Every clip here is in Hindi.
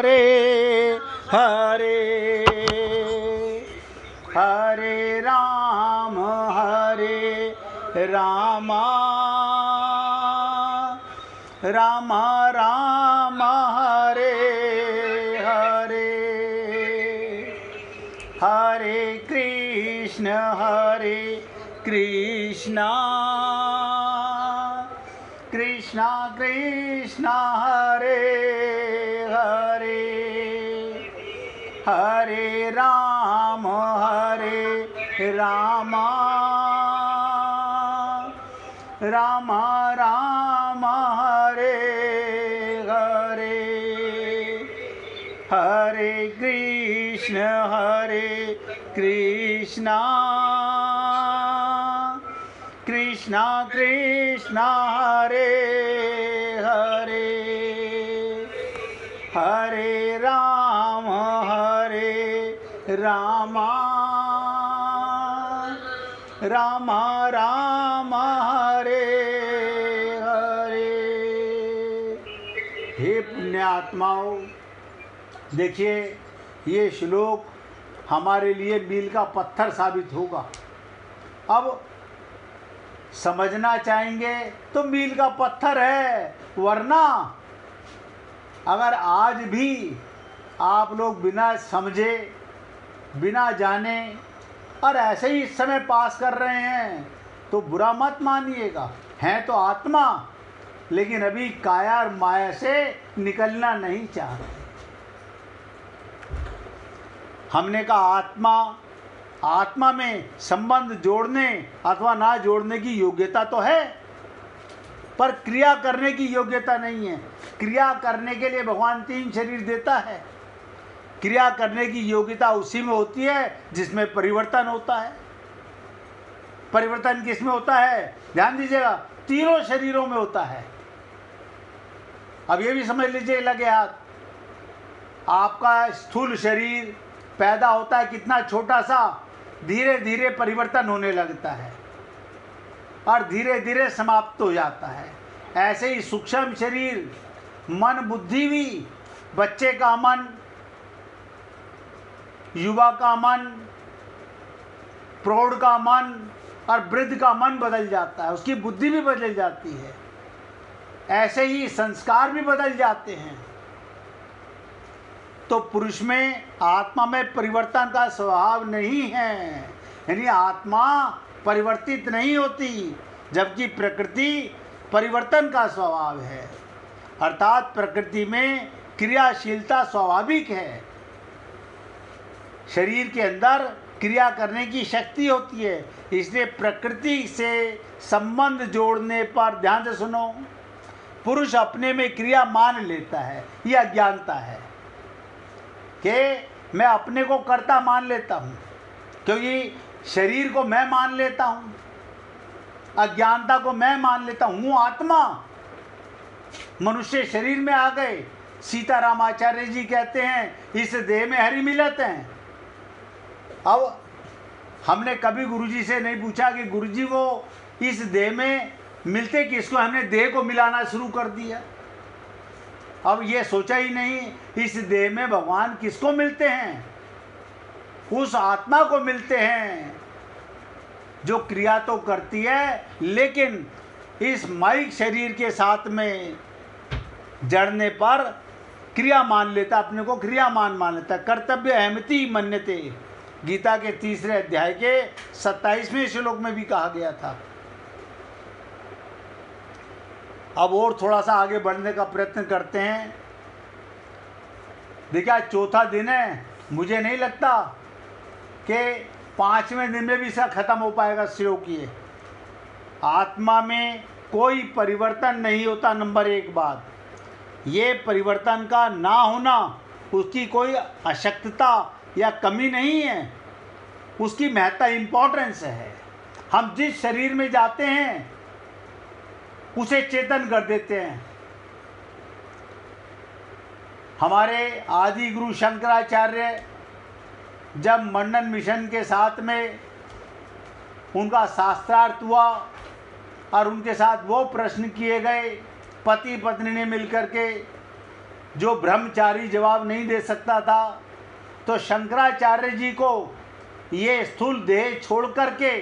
हरे हरे हरे राम राम राम हरे हरे हरे कृष्ण कृष्ण कृष्ण हरे हरे हरे राम राम राम हरे हरे हरे कृष्ण कृष्ण कृष्ण हरे हरे हरे राम राम राम हरे हरे। हे पुण्यात्माओं, देखिए ये श्लोक हमारे लिए मील का पत्थर साबित होगा। अब समझना चाहेंगे तो मील का पत्थर है, वरना अगर आज भी आप लोग बिना समझे बिना जाने और ऐसे ही समय पास कर रहे हैं तो बुरा मत मानिएगा। हैं तो आत्मा, लेकिन अभी काया और माया से निकलना नहीं चाह रहे। हमने कहा आत्मा में संबंध जोड़ने अथवा ना जोड़ने की योग्यता तो है, पर क्रिया करने की योग्यता नहीं है। क्रिया करने के लिए भगवान 3 शरीर देता है। क्रिया करने की योग्यता उसी में होती है जिसमें परिवर्तन होता है। परिवर्तन किस में होता है? ध्यान दीजिएगा, तीनों शरीरों में होता है। अब ये भी समझ लीजिए, लगे हाथ, आपका स्थूल शरीर पैदा होता है कितना छोटा सा, धीरे धीरे परिवर्तन होने लगता है और धीरे धीरे समाप्त हो जाता है। ऐसे ही सूक्ष्म शरीर, मन बुद्धि भी, बच्चे का मन, युवा का मन, प्रौढ़ का मन और वृद्ध का मन बदल जाता है, उसकी बुद्धि भी बदल जाती है। ऐसे ही संस्कार भी बदल जाते हैं। तो पुरुष में, आत्मा में परिवर्तन का स्वभाव नहीं है, यानी आत्मा परिवर्तित नहीं होती, जबकि प्रकृति परिवर्तन का स्वभाव है। अर्थात प्रकृति में क्रियाशीलता स्वाभाविक है। शरीर के अंदर क्रिया करने की शक्ति होती है, इसलिए प्रकृति से संबंध जोड़ने पर, ध्यान से सुनो, पुरुष अपने में क्रिया मान लेता है। यह अज्ञानता है कि मैं अपने को कर्ता मान लेता हूँ, क्योंकि शरीर को मैं मान लेता हूँ, अज्ञानता को मैं मान लेता हूँ आत्मा। मनुष्य शरीर में आ गए। सीतारामाचार्य जी कहते हैं, इस देह में हरि मिलत हैं। अब हमने कभी गुरुजी से नहीं पूछा कि गुरुजी वो इस देह में मिलते किसको, हमने देह को मिलाना शुरू कर दिया। अब ये सोचा ही नहीं इस देह में भगवान किसको मिलते हैं, उस आत्मा को मिलते हैं जो क्रिया तो करती है, लेकिन इस माइक शरीर के साथ में जड़ने पर क्रिया मान लेता, अपने को क्रियामान मान लेता। कर्तव्य अहमति मन्यते, गीता के 3 अध्याय के 27वें श्लोक में भी कहा गया था। अब और थोड़ा सा आगे बढ़ने का प्रयत्न करते हैं। देखिए आज चौथा दिन है, मुझे नहीं लगता कि 5वें दिन में भी इसका खत्म हो पाएगा श्लोक ये। आत्मा में कोई परिवर्तन नहीं होता। नंबर 1 बात, ये परिवर्तन का ना होना उसकी कोई अशक्तता या कमी नहीं है, उसकी महत्ता, इम्पोर्टेंस है। हम जिस शरीर में जाते हैं उसे चेतन कर देते हैं। हमारे आदि गुरु शंकराचार्य जब मंडन मिशन के साथ में उनका शास्त्रार्थ हुआ और उनके साथ वो प्रश्न किए गए, पति पत्नी ने मिलकर के जो ब्रह्मचारी जवाब नहीं दे सकता था, तो शंकराचार्य जी को ये स्थूल देह छोड़ करके,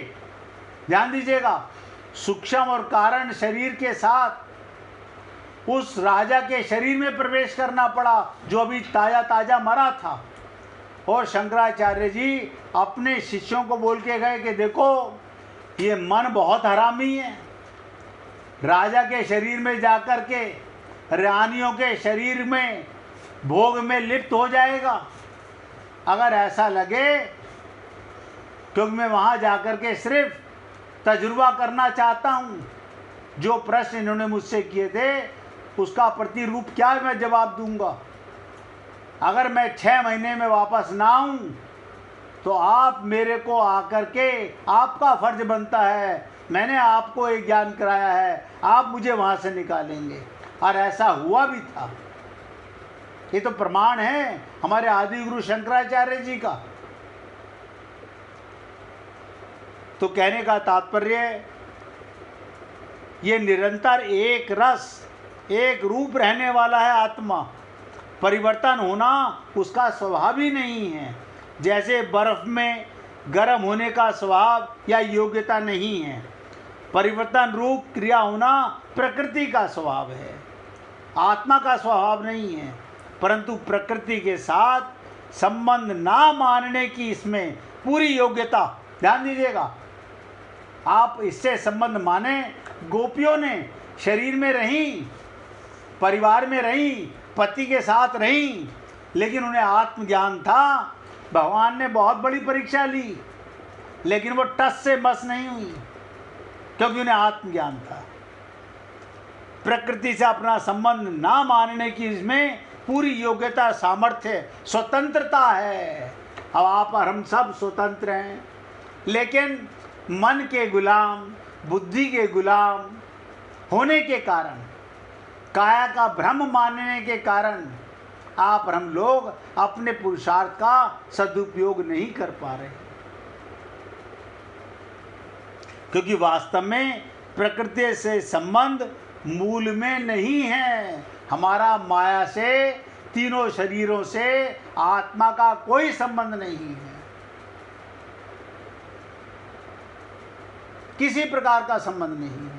ध्यान दीजिएगा, सूक्ष्म और कारण शरीर के साथ उस राजा के शरीर में प्रवेश करना पड़ा जो अभी ताजा ताजा मरा था। और शंकराचार्य जी अपने शिष्यों को बोल के गए कि देखो ये मन बहुत हरामी है, राजा के शरीर में जाकर के रानियों के शरीर में भोग में लिप्त हो जाएगा। अगर ऐसा लगे, क्योंकि मैं वहाँ जाकर के सिर्फ तजुर्बा करना चाहता हूँ, जो प्रश्न इन्होंने मुझसे किए थे उसका प्रतिरूप क्या मैं जवाब दूंगा। अगर मैं 6 महीने में वापस ना आऊँ तो आप मेरे को आकर के, आपका फर्ज बनता है, मैंने आपको एक ज्ञान कराया है, आप मुझे वहाँ से निकालेंगे। और ऐसा हुआ भी था। ये तो प्रमाण है हमारे आदि गुरु शंकराचार्य जी का। तो कहने का तात्पर्य, ये निरंतर एक रस एक रूप रहने वाला है आत्मा। परिवर्तन होना उसका स्वभाव ही नहीं है। जैसे बर्फ में गर्म होने का स्वभाव या योग्यता नहीं है, परिवर्तन रूप क्रिया होना प्रकृति का स्वभाव है, आत्मा का स्वभाव नहीं है। परंतु प्रकृति के साथ संबंध ना मानने की इसमें पूरी योग्यता, ध्यान दीजिएगा, आप इससे संबंध माने। गोपियों ने शरीर में रहीं, परिवार में रहीं, पति के साथ रहीं, लेकिन उन्हें आत्मज्ञान था। भगवान ने बहुत बड़ी परीक्षा ली, लेकिन वो टस से मस नहीं हुई, क्योंकि उन्हें आत्मज्ञान था। प्रकृति से अपना संबंध ना मानने की इसमें पूरी योग्यता, सामर्थ्य, स्वतंत्रता है। अब आप और हम सब स्वतंत्र हैं, लेकिन मन के गुलाम, बुद्धि के गुलाम होने के कारण, काया का भ्रम मानने के कारण आप और हम लोग अपने पुरुषार्थ का सदुपयोग नहीं कर पा रहे, क्योंकि वास्तव में प्रकृति से संबंध मूल में नहीं है। हमारा माया से, तीनों शरीरों से आत्मा का कोई संबंध नहीं है, किसी प्रकार का संबंध नहीं है।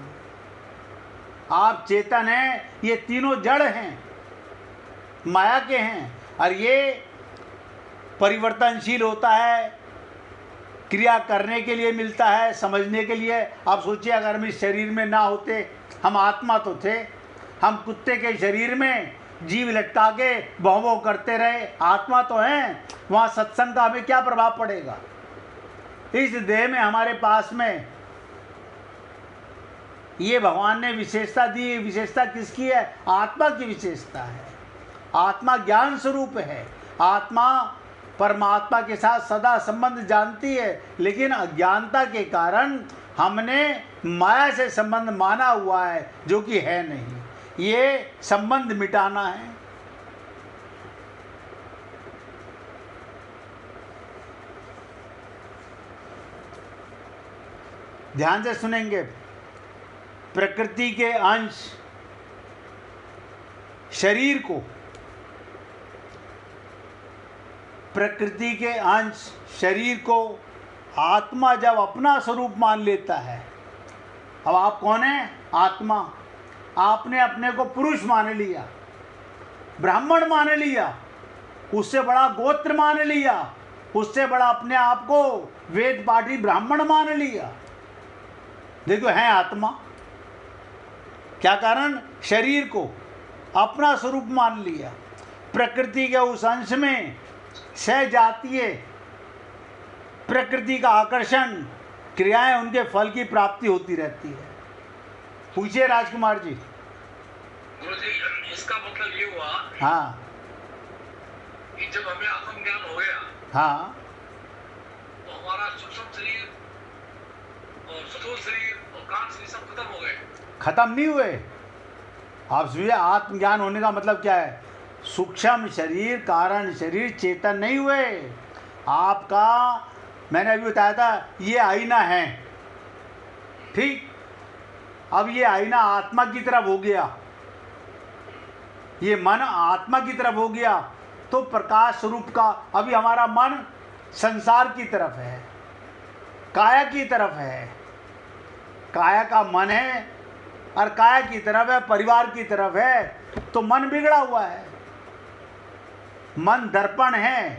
आप चेतन हैं, ये तीनों जड़ हैं, माया के हैं, और ये परिवर्तनशील होता है, क्रिया करने के लिए मिलता है, समझने के लिए। आप सोचिए, अगर हम इस शरीर में ना होते, हम आत्मा तो थे, हम कुत्ते के शरीर में जीव लटका के भौं भौं करते रहे, आत्मा तो हैं, वहाँ सत्संग का हमें क्या प्रभाव पड़ेगा। इस देह में हमारे पास में ये भगवान ने विशेषता दी। विशेषता किसकी है? आत्मा की विशेषता है। आत्मा ज्ञान स्वरूप है, आत्मा परमात्मा के साथ सदा संबंध जानती है, लेकिन अज्ञानता के कारण हमने माया से संबंध माना हुआ है, जो कि है नहीं। ये संबंध मिटाना है। ध्यान से सुनेंगे। प्रकृति के अंश शरीर को, प्रकृति के अंश शरीर को आत्मा जब अपना स्वरूप मान लेता है। अब आप कौन है? आत्मा। आपने अपने को पुरुष मान लिया, ब्राह्मण मान लिया, उससे बड़ा गोत्र मान लिया, उससे बड़ा अपने आप को वेद पाठी ब्राह्मण मान लिया। देखो, है आत्मा। क्या कारण? शरीर को अपना स्वरूप मान लिया। प्रकृति के उस अंश में सहजातीय प्रकृति का आकर्षण, क्रियाएं, उनके फल की प्राप्ति होती रहती है। पूछिए राजकुमार जी। गुरुजी, इसका मतलब ये हुआ, हाँ, कि जब हमें आत्मज्ञान हो गया, हाँ, तो हमारा सूक्ष्म शरीर और स्थूल शरीर और कारण शरीर सब खत्म हो गए। खत्म नहीं हुए। आप समझिए, आत्मज्ञान होने का मतलब क्या है? सूक्ष्म शरीर, कारण शरीर चेतन नहीं हुए। आपका, मैंने अभी बताया था, ये आईना है, ठीक। अब ये आईना आत्मा की तरफ हो गया, ये मन आत्मा की तरफ हो गया तो प्रकाश स्वरूप का, अभी हमारा मन संसार की तरफ है, काया की तरफ है, काया का मन है और काया की तरफ है, परिवार की तरफ है, तो मन बिगड़ा हुआ है। मन दर्पण है,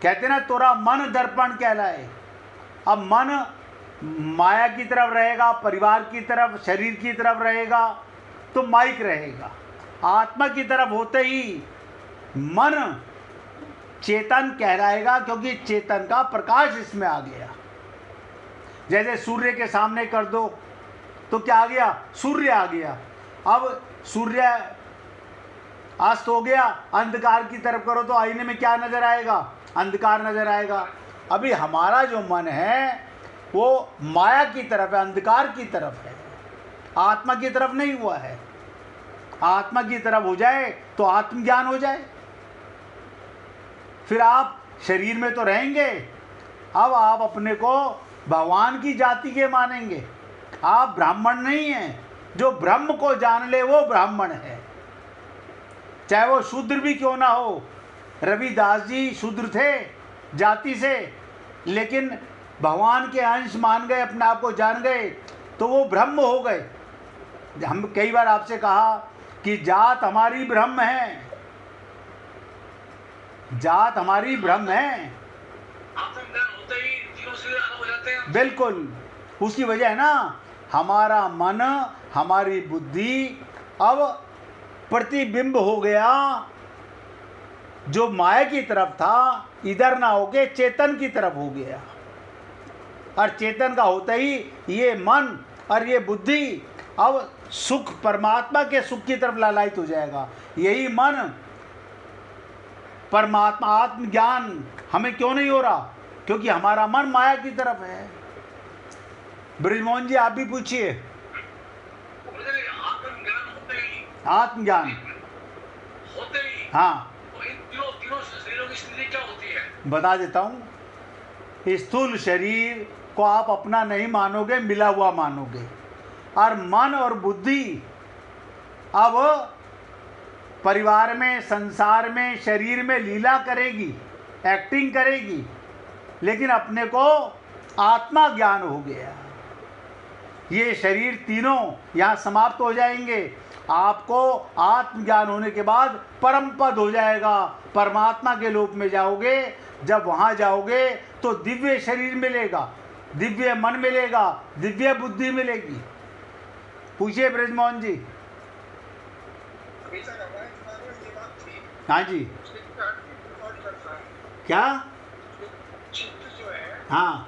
कहते ना तोरा मन दर्पण कहलाए। अब मन माया की तरफ रहेगा, परिवार की तरफ, शरीर की तरफ रहेगा तो माइक रहेगा। आत्मा की तरफ होते ही मन चेतन कहलाएगा, क्योंकि चेतन का प्रकाश इसमें आ गया। जैसे सूर्य के सामने कर दो तो क्या आ गया? सूर्य आ गया। अब सूर्य अस्त हो गया, अंधकार की तरफ करो तो आईने में क्या नजर आएगा? अंधकार नजर आएगा। अभी हमारा जो मन है वो माया की तरफ है, अंधकार की तरफ है, आत्मा की तरफ नहीं हुआ है। आत्मा की तरफ हो जाए तो आत्मज्ञान हो जाए, फिर आप शरीर में तो रहेंगे। अब आप अपने को भगवान की जाति के मानेंगे। आप ब्राह्मण नहीं हैं। जो ब्रह्म को जान ले वो ब्राह्मण है, चाहे वो शूद्र भी क्यों ना हो। रविदास जी शूद्र थे जाति से, लेकिन भगवान के अंश मान गए, अपने आप को जान गए तो वो ब्रह्म हो गए। हम कई बार आपसे कहा कि जात हमारी ब्रह्म है, जात हमारी ब्रह्म है। बिल्कुल, उसकी वजह है ना हमारा मन, हमारी बुद्धि अब प्रतिबिंब हो गया, जो माया की तरफ था इधर ना होके चेतन की तरफ हो गया। और चेतन का होते ही ये मन और ये बुद्धि अब सुख, परमात्मा के सुख की तरफ लालायित हो जाएगा। यही मन परमात्मा, आत्मज्ञान हमें क्यों नहीं हो रहा? क्योंकि हमारा मन माया की तरफ है। ब्रिजमोहन जी आप भी पूछिए। आत्मज्ञान होते ही हाँ, तो इन तीनों शरीरों की स्थिति क्या होती है? बता देता हूँ। स्थूल शरीर को आप अपना नहीं मानोगे, मिला हुआ मानोगे। और मन और बुद्धि अब परिवार में, संसार में, शरीर में लीला करेगी, एक्टिंग करेगी, लेकिन अपने को आत्मा ज्ञान हो गया। ये शरीर तीनों यहाँ समाप्त हो जाएंगे। आपको आत्मज्ञान होने के बाद परम पद हो जाएगा, परमात्मा के लोक में जाओगे। जब वहाँ जाओगे तो दिव्य शरीर मिलेगा, दिव्य मन मिलेगा, दिव्य बुद्धि मिलेगी। पूछिए ब्रजमोहन जी। हाँ जी, क्या? हाँ,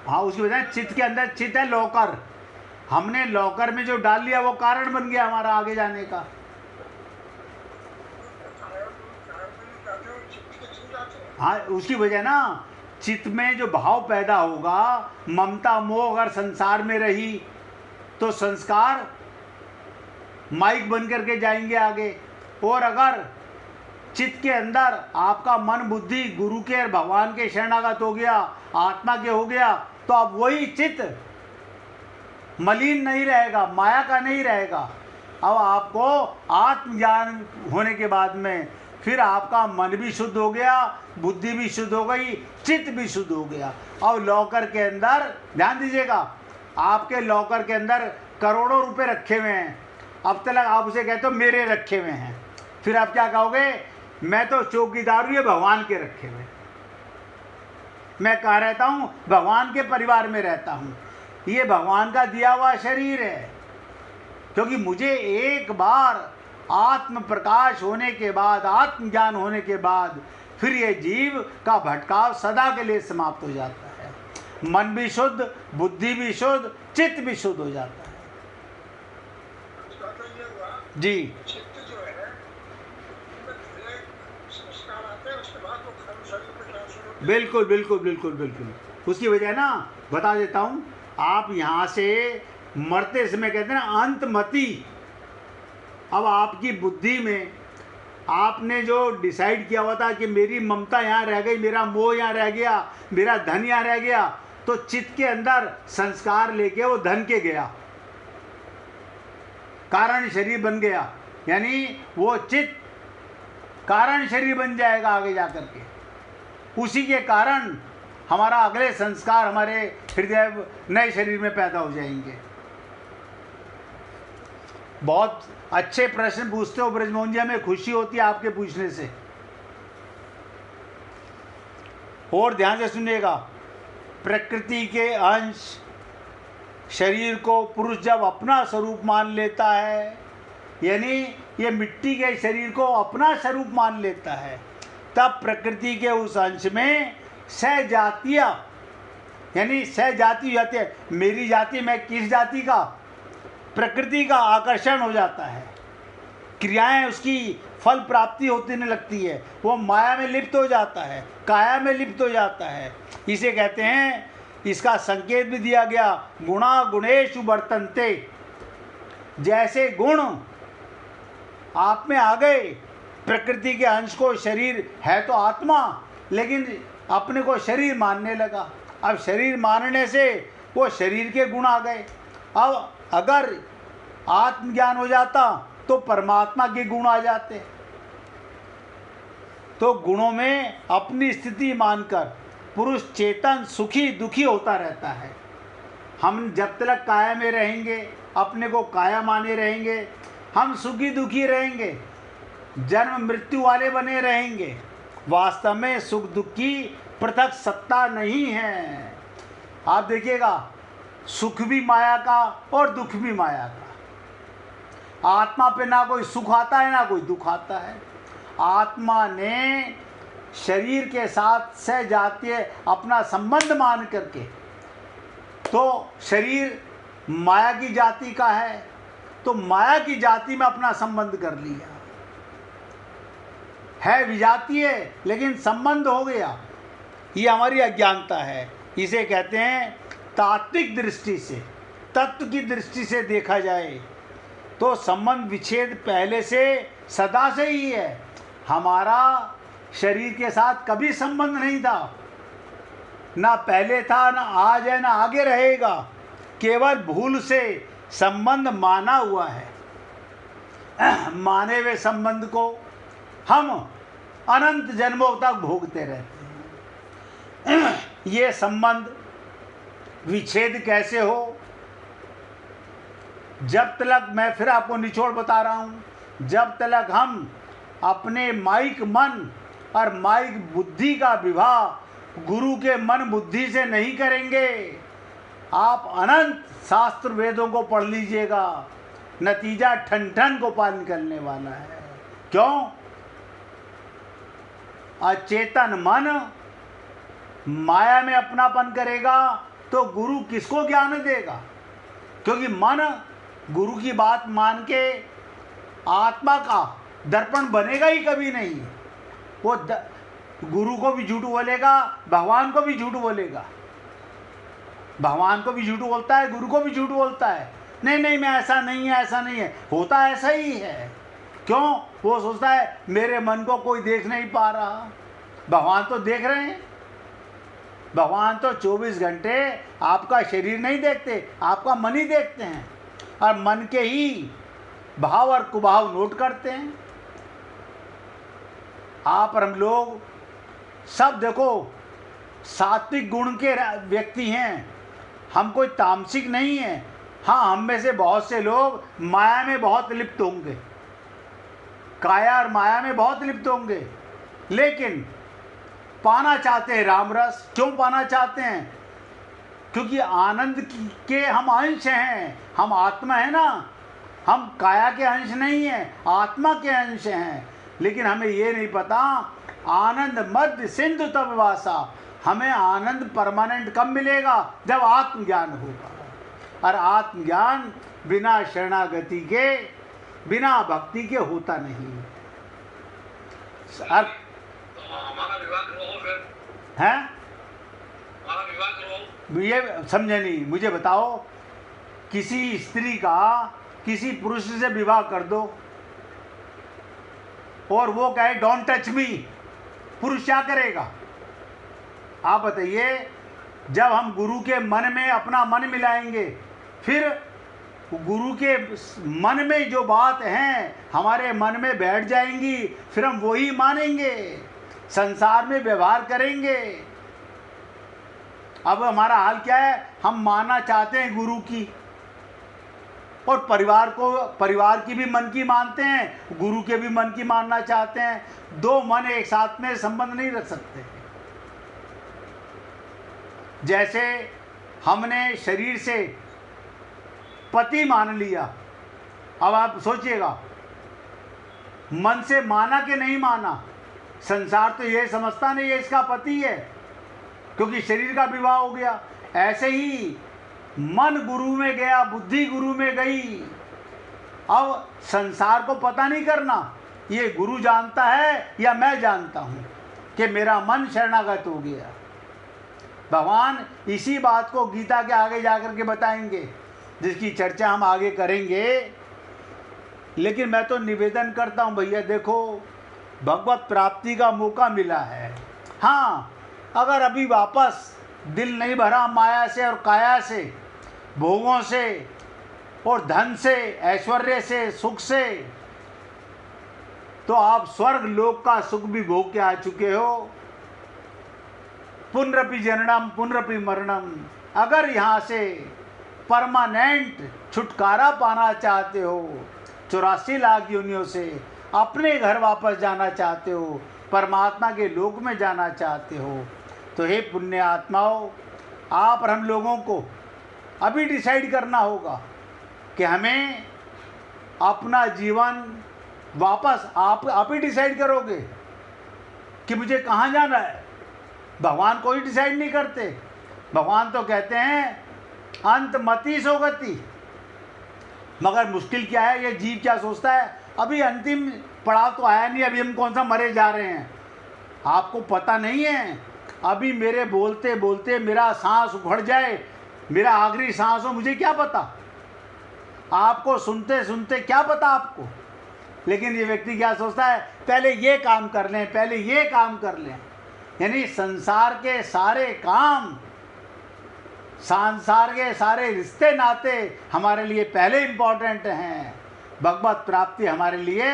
हाँ, उसकी वजह चित्त के अंदर, चित्त है लॉकर। हमने लॉकर में जो डाल लिया वो कारण बन गया हमारा आगे जाने का। हाँ, उसकी वजह ना चित्त में जो भाव पैदा होगा, ममता मोह अगर संसार में रही तो संस्कार माइक बन करके जाएंगे आगे। और अगर चित्त के अंदर आपका मन बुद्धि गुरु के और भगवान के शरणागत हो गया, आत्मा के हो गया, तो अब वही चित्त मलिन नहीं रहेगा, माया का नहीं रहेगा। अब आपको आत्मज्ञान होने के बाद में फिर आपका मन भी शुद्ध हो गया, बुद्धि भी शुद्ध हो गई, चित्त भी शुद्ध हो गया। अब लॉकर के अंदर ध्यान दीजिएगा, आपके लॉकर के अंदर करोड़ों रुपए रखे हुए हैं। अब तक आप उसे कहते हो मेरे रखे हुए हैं, फिर आप क्या कहोगे? मैं तो चौकीदार हूँ, ये भगवान के रखे हुए। मैं कहाँ रहता हूँ? भगवान के परिवार में रहता हूँ। ये भगवान का दिया हुआ शरीर है, क्योंकि मुझे एक बार आत्म प्रकाश होने के बाद, आत्मज्ञान होने के बाद फिर ये जीव का भटकाव सदा के लिए समाप्त हो जाता है। मन भी शुद्ध, बुद्धि भी शुद्ध, चित्त भी शुद्ध हो जाता है। जी, बिल्कुल बिल्कुल बिल्कुल बिल्कुल। उसकी वजह ना बता देता हूँ। आप यहाँ से मरते समय कहते हैं ना अंतमति। अब आपकी बुद्धि में आपने जो डिसाइड किया हुआ था कि मेरी ममता यहाँ रह गई, मेरा मोह यहाँ रह गया, मेरा धन यहाँ रह गया, तो चित्त के अंदर संस्कार लेके वो धन के गया, कारण शरीर बन गया, यानी वो चित्त कारण शरीर बन जाएगा आगे जाकर के। उसी के कारण हमारा अगले संस्कार हमारे हृदय नए शरीर में पैदा हो जाएंगे। बहुत अच्छे प्रश्न पूछते हो ब्रजमोहन जी, हमें खुशी होती है आपके पूछने से। और ध्यान से सुनिएगा, प्रकृति के अंश शरीर को पुरुष जब अपना स्वरूप मान लेता है, यानी ये मिट्टी के शरीर को अपना स्वरूप मान लेता है, तब प्रकृति के उस अंश में सहजातीय, यानी सहजाती हो जाती है। मेरी जाति, मैं किस जाति का, प्रकृति का आकर्षण हो जाता है, क्रियाएं उसकी फल प्राप्ति होती नहीं लगती है, वो माया में लिप्त हो जाता है, काया में लिप्त हो जाता है। इसे कहते हैं, इसका संकेत भी दिया गया, गुणा गुणेषु वर्तन्ते। जैसे गुण आप में आ गए, प्रकृति के अंश को, शरीर है तो आत्मा, लेकिन अपने को शरीर मानने लगा। अब शरीर मानने से वो शरीर के गुण आ गए। अब अगर आत्मज्ञान हो जाता तो परमात्मा के गुण आ जाते। तो गुणों में अपनी स्थिति मानकर पुरुष चेतन सुखी दुखी होता रहता है। हम जब तक काया में रहेंगे, अपने को काया माने रहेंगे, हम सुखी दुखी रहेंगे, जन्म मृत्यु वाले बने रहेंगे। वास्तव में सुख दुख की पृथक सत्ता नहीं है। आप देखिएगा, सुख भी माया का और दुख भी माया का। आत्मा पे ना कोई सुख आता है ना कोई दुख आता है। आत्मा ने शरीर के साथ सहजातीय अपना संबंध मान करके, तो शरीर माया की जाति का है, तो माया की जाति में अपना संबंध कर लिया है। विजातीय लेकिन संबंध हो गया। ये हमारी अज्ञानता है। इसे कहते हैं तात्विक दृष्टि से, तत्व की दृष्टि से देखा जाए तो संबंध विच्छेद पहले से सदा से ही है। हमारा शरीर के साथ कभी संबंध नहीं था, ना पहले था, ना आज है, ना आगे रहेगा। केवल भूल से संबंध माना हुआ है। माने हुए संबंध को हम अनंत जन्मों तक भोगते रहते हैं। ये संबंध विच्छेद कैसे हो? जब तक, मैं फिर आपको निचोड़ बता रहा हूं, जब तक हम अपने माइक मन और माइक बुद्धि का विवाह गुरु के मन बुद्धि से नहीं करेंगे, आप अनंत शास्त्र वेदों को पढ़ लीजिएगा, नतीजा ठन ठन को पार निकलने वाला है। क्यों? अचेतन मन माया में अपनापन करेगा तो गुरु किसको ज्ञान देगा? क्योंकि मन गुरु की बात मान के आत्मा का दर्पण बनेगा ही कभी नहीं। वो गुरु को भी झूठ बोलेगा, भगवान को भी झूठ बोलेगा। भगवान को भी झूठ बोलता है, गुरु को भी झूठ बोलता है। नहीं नहीं, मैं ऐसा नहीं है, ऐसा नहीं है। होता ऐसा ही है। क्यों? वो सोचता है मेरे मन को कोई देख नहीं पा रहा। भगवान तो देख रहे हैं। भगवान तो 24 घंटे आपका शरीर नहीं देखते, आपका मन ही देखते हैं, और मन के ही भाव और कुभाव नोट करते हैं। आप और हम लोग सब देखो सात्विक गुण के व्यक्ति हैं, हम कोई तामसिक नहीं है। हाँ, हम में से बहुत से लोग माया में बहुत लिप्त होंगे, काया और माया में बहुत लिप्त होंगे, लेकिन पाना चाहते हैं राम रस। क्यों पाना चाहते हैं? क्योंकि आनंद के हम अंश हैं। हम आत्मा है ना, हम काया के अंश नहीं हैं, आत्मा के अंश हैं। लेकिन हमें ये नहीं पता, आनंद मध्य सिंधु तब वासा। हमें आनंद परमानेंट कब मिलेगा? जब आत्मज्ञान होगा। और आत्मज्ञान बिना शरणागति के, बिना भक्ति के होता नहीं। हमारा विवाह करवाओ फिर। हैं? हमारा विवाह करवाओ। ये समझे नहीं। मुझे बताओ, किसी स्त्री का किसी पुरुष से विवाह कर दो और वो कहे डोंट टच मी, पुरुष क्या करेगा? आप बताइए। जब हम गुरु के मन में अपना मन मिलाएंगे, फिर गुरु के मन में जो बात है हमारे मन में बैठ जाएंगी, फिर हम वही मानेंगे, संसार में व्यवहार करेंगे। अब हमारा हाल क्या है, हम मानना चाहते हैं गुरु की, और परिवार की भी मन की मानते हैं, गुरु के भी मन की मानना चाहते हैं। दो मन एक साथ में संबंध नहीं रख सकते। जैसे हमने शरीर से पति मान लिया, अब आप सोचिएगा मन से माना कि नहीं माना। संसार तो ये समझता नहीं ये इसका पति है, क्योंकि शरीर का विवाह हो गया। ऐसे ही मन गुरु में गया, बुद्धि गुरु में गई। अब संसार को पता नहीं करना ये गुरु जानता है या मैं जानता हूँ कि मेरा मन शरणागत हो गया। भगवान इसी बात को गीता के आगे जाकर के बताएंगे, जिसकी चर्चा हम आगे करेंगे। लेकिन मैं तो निवेदन करता हूँ भैया, देखो भगवत प्राप्ति का मौका मिला है। हाँ, अगर अभी वापस दिल नहीं भरा माया से और काया से, भोगों से और धन से, ऐश्वर्य से, सुख से, तो आप स्वर्ग लोक का सुख भी भोग के आ चुके हो। पुनरपि जननम पुनरपि मरणम। अगर यहाँ से परमानेंट छुटकारा पाना चाहते हो, 84 लाख योनियों से अपने घर वापस जाना चाहते हो, परमात्मा के लोक में जाना चाहते हो, तो हे पुण्य आत्माओं, आप और हम लोगों को अभी डिसाइड करना होगा कि हमें अपना जीवन वापस आप ही डिसाइड करोगे कि मुझे कहाँ जाना है। भगवान कोई डिसाइड नहीं करते। भगवान तो कहते हैं अंत मति सो गति। मगर मुश्किल क्या है, ये जीव क्या सोचता है, अभी अंतिम पड़ाव तो आया नहीं, अभी हम कौन सा मरे जा रहे हैं। आपको पता नहीं है, अभी मेरे बोलते बोलते मेरा सांस उखड़ जाए, मेरा आखिरी सांस हो, मुझे क्या पता। आपको सुनते सुनते क्या पता आपको। लेकिन ये व्यक्ति क्या सोचता है, पहले ये काम कर लें, पहले ये काम कर लें। यानी संसार के सारे काम, संसार के सारे रिश्ते नाते हमारे लिए पहले इम्पोर्टेंट हैं। भगवत प्राप्ति हमारे लिए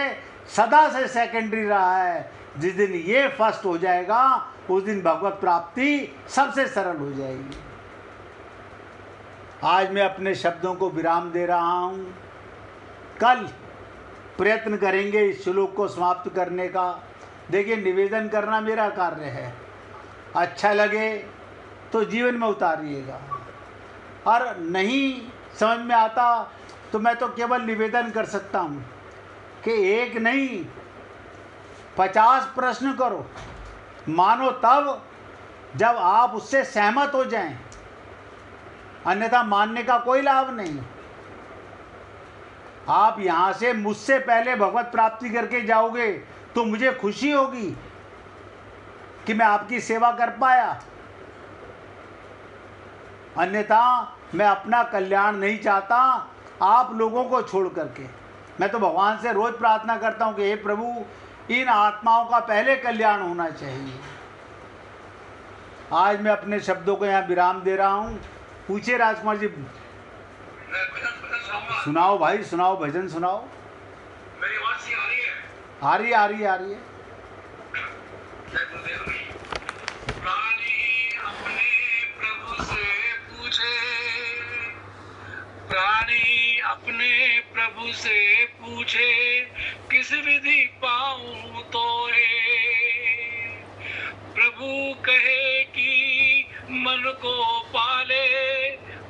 सदा से सेकेंडरी रहा है। जिस दिन ये फर्स्ट हो जाएगा, उस दिन भगवत प्राप्ति सबसे सरल हो जाएगी। आज मैं अपने शब्दों को विराम दे रहा हूँ। कल प्रयत्न करेंगे इस श्लोक को समाप्त करने का। देखिए, निवेदन करना मेरा कार्य है, अच्छा लगे तो जीवन में उतारिएगा, और नहीं समझ में आता तो मैं तो केवल निवेदन कर सकता हूँ कि एक नहीं 50 प्रश्न करो, मानो तब जब आप उससे सहमत हो जाएं, अन्यथा मानने का कोई लाभ नहीं। आप यहाँ से मुझसे पहले भगवत प्राप्ति करके जाओगे तो मुझे खुशी होगी कि मैं आपकी सेवा कर पाया, अन्यथा मैं अपना कल्याण नहीं चाहता आप लोगों को छोड़ करके। मैं तो भगवान से रोज प्रार्थना करता हूँ कि हे प्रभु, इन आत्माओं का पहले कल्याण होना चाहिए। आज मैं अपने शब्दों को यहाँ विराम दे रहा हूँ। पूछिए राजकुमार जी। सुनाओ भाई, सुनाओ, भजन सुनाओ। मेरी आवाज सी आ रही है? आ रही है, आ रही है, आ रही है। प्राणी अपने प्रभु से पूछे, प्राणी अपने प्रभु से पूछे, किस विधि पाऊं तो प्रभु कहे कि मन को पाले,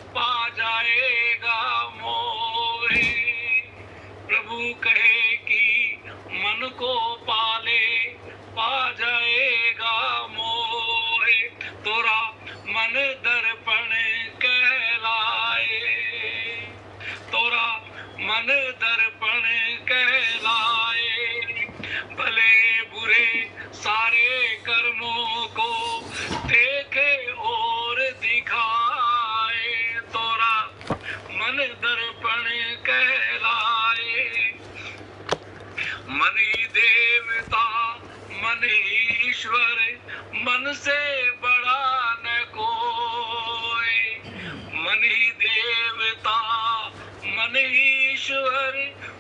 पा जाएगा मोहे। प्रभु कहे कि मन को पाले, पा जाएगा मोहे। तोरा मन दर्पण कहलाए, तोरा मन दर्पण कहलाए। भले बुरे सारे कर्मों को देखे और दिखाए, तोरा मन दर्पण कहलाए। मन ही देवता, मन ही ईश्वर, मन से बड़ा न कोई।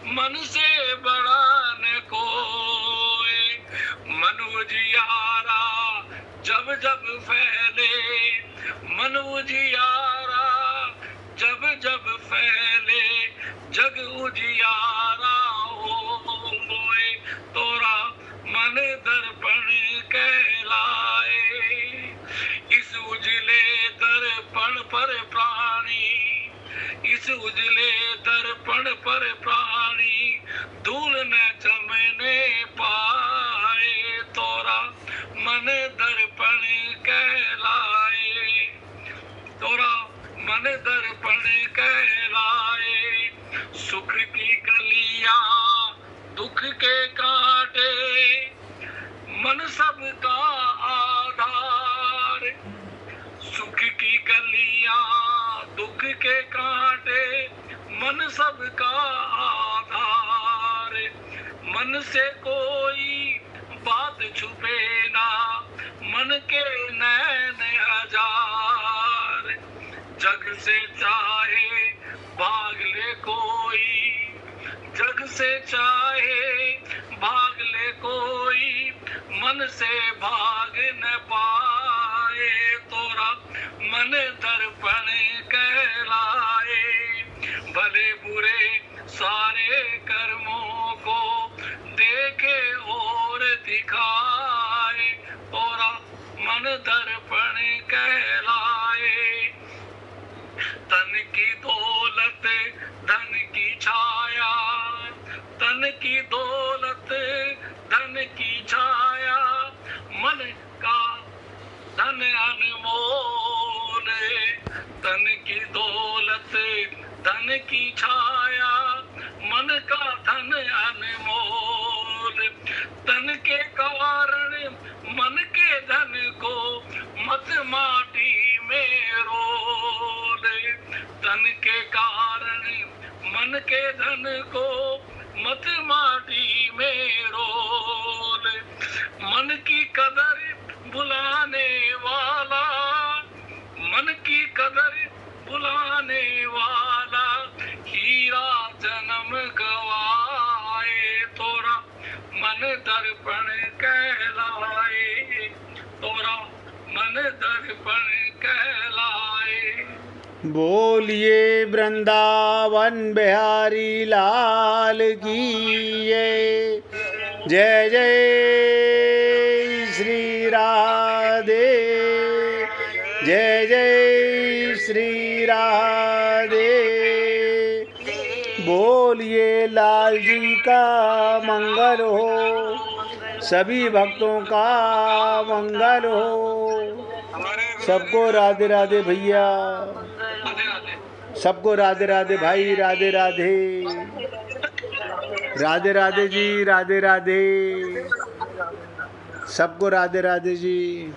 मन से बड़ा न कोई। मन उजियारा जब जब फैले, मन उजियारा जब जब फैले, जग उजियारा होए। तोरा मन दर्पण कहलाए। इस उजले दर्पण पर प्राणी, इस उजले दर्पण पर प्राणी धूल न चमने पाए। तोरा मन दर्पण कहलाए, तोरा मन दर्पण कहलाए। सुख की कलियां दुख के कांटे, मन सबका आधार। सुख की कलियां दुख के कांटे, मन सबका आधार। मन से कोई बात छुपे ना, मन के नैन हजार। जग से चाहे भाग ले कोई, जग से चाहे भाग ले कोई, मन से भाग न पाए। तोरा मन दर्पण कहलाए। भले बुरे सारे कर्मों को देखे और दिखाए। तोरा मन दर्पण कहलाए। तन की दौलत धन की छाया, तन की दौलत धन की छाया, मन का धन अनमोल। तन की दौलत धन की छाया, मन का धन अनमोल। तन के कारण मन के धन को मत माटी में रोल। तन के कारण मन के धन को मत माटी में रोल। मन की कदर बुलाने वाला, मन की कदर बुलाने वाला, हीरा जन्म गवाए। तोरा मन दर्पण कहलाए, तोरा मन दर्पण कहलाए। बोलिए वृंदावन बिहारी लाल की जय जय श्री राधे, जय जय श्री राधे। बोलिए लाल जी का मंगल हो, सभी भक्तों का मंगल हो। सबको राधे राधे भैया, सबको राधे राधे भाई, राधे राधे, राधे राधे जी, राधे राधे, सबको राधे राधे जी।